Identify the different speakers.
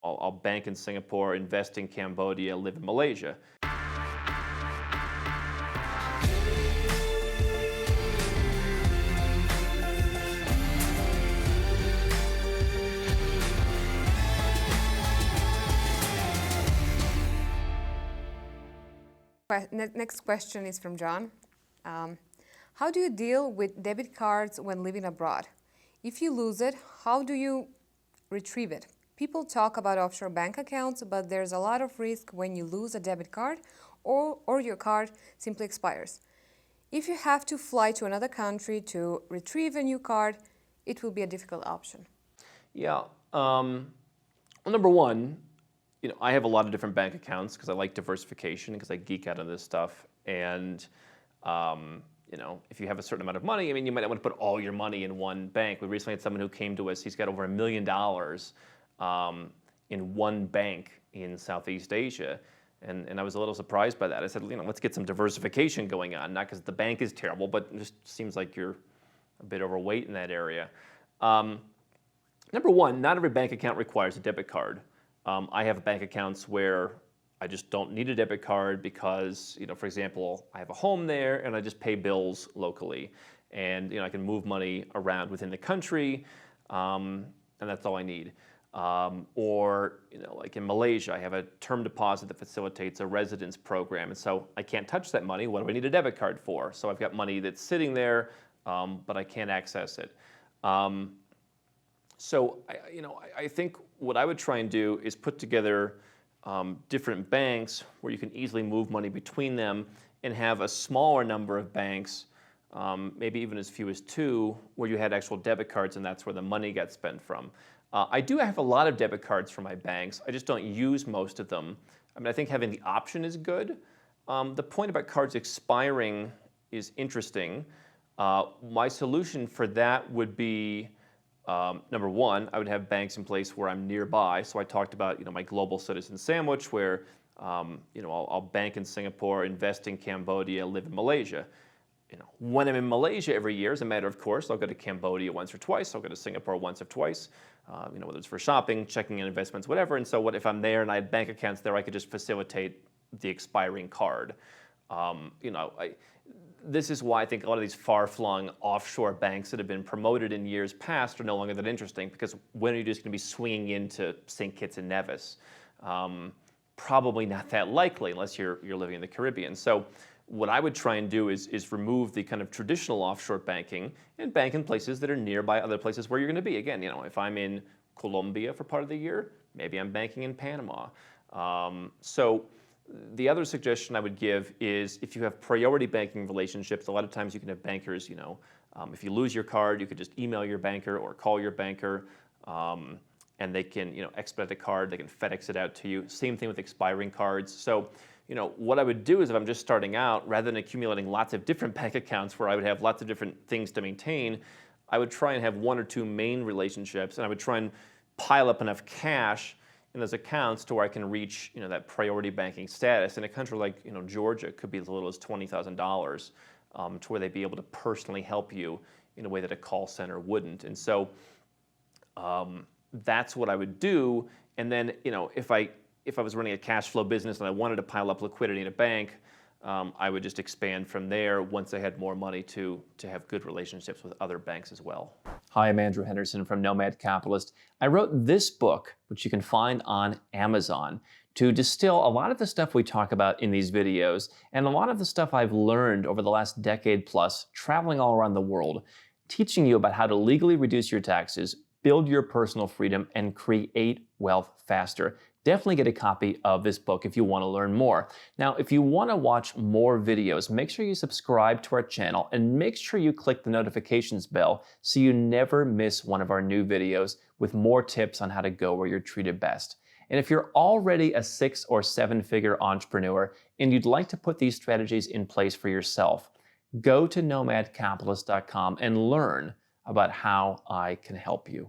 Speaker 1: I'll bank in Singapore, invest in Cambodia, live in Malaysia.
Speaker 2: Next question is from John. How do you deal with debit cards when living abroad? If you lose it, how do you retrieve it? People talk about offshore bank accounts, but there's a lot of risk when you lose a debit card or your card simply expires. If you have to fly to another country to retrieve a new card, it will be a difficult option.
Speaker 1: Yeah. Well, number one, I have a lot of different bank accounts because I like diversification, because I geek out on this stuff. And if you have a certain amount of money, you might not want to put all your money in one bank. We recently had someone who came to us. He's got over $1 million in one bank in Southeast Asia. And I was a little surprised by that. I said, let's get some diversification going on, not because the bank is terrible, but it just seems like you're a bit overweight in that area. Number one, not every bank account requires a debit card. I have bank accounts where I just don't need a debit card because, for example, I have a home there and I just pay bills locally. And, I can move money around within the country, and that's all I need. Like in Malaysia, I have a term deposit that facilitates a residence program. And so I can't touch that money. What do I need a debit card for? So I've got money that's sitting there, but I can't access it. So I think what I would try and do is put together different banks where you can easily move money between them and have a smaller number of banks, maybe even as few as 2, where you had actual debit cards and that's where the money got spent from. I do have a lot of debit cards for my banks. I just don't use most of them. I think having the option is good. The point about cards expiring is interesting. My solution for that would be, number one, I would have banks in place where I'm nearby. So I talked about my global citizen sandwich where I'll bank in Singapore, invest in Cambodia, live in Malaysia. When I'm in Malaysia every year, as a matter of course, I'll go to Cambodia once or twice. I'll go to Singapore once or twice, whether it's for shopping, checking in investments, whatever. And so if I'm there and I had bank accounts there, I could just facilitate the expiring card. This is why I think a lot of these far-flung offshore banks that have been promoted in years past are no longer that interesting, because when are you just going to be swinging into St. Kitts and Nevis? Probably not that likely unless you're living in the Caribbean. So what I would try and do is remove the kind of traditional offshore banking and bank in places that are nearby other places where you're going to be. Again, if I'm in Colombia for part of the year, maybe I'm banking in Panama. So the other suggestion I would give is if you have priority banking relationships, a lot of times you can have bankers, if you lose your card, you could just email your banker or call your banker, and they can, expedite the card, they can FedEx it out to you. Same thing with expiring cards. So, what I would do is if I'm just starting out, rather than accumulating lots of different bank accounts where I would have lots of different things to maintain, I would try and have 1 or 2 main relationships, and I would try and pile up enough cash in those accounts to where I can reach, that priority banking status. In a country like, Georgia, it could be as little as $20,000 to where they'd be able to personally help you in a way that a call center wouldn't. And so that's what I would do. And then, if I was running a cash flow business and I wanted to pile up liquidity in a bank, I would just expand from there once I had more money to have good relationships with other banks as well. Hi, I'm Andrew Henderson from Nomad Capitalist. I wrote this book, which you can find on Amazon, to distill a lot of the stuff we talk about in these videos and a lot of the stuff I've learned over the last decade plus traveling all around the world, teaching you about how to legally reduce your taxes, build your personal freedom, and create wealth faster. Definitely get a copy of this book if you want to learn more. Now, if you want to watch more videos, make sure you subscribe to our channel and make sure you click the notifications bell so you never miss one of our new videos with more tips on how to go where you're treated best. And if you're already a 6- or 7-figure entrepreneur and you'd like to put these strategies in place for yourself, go to nomadcapitalist.com and learn about how I can help you.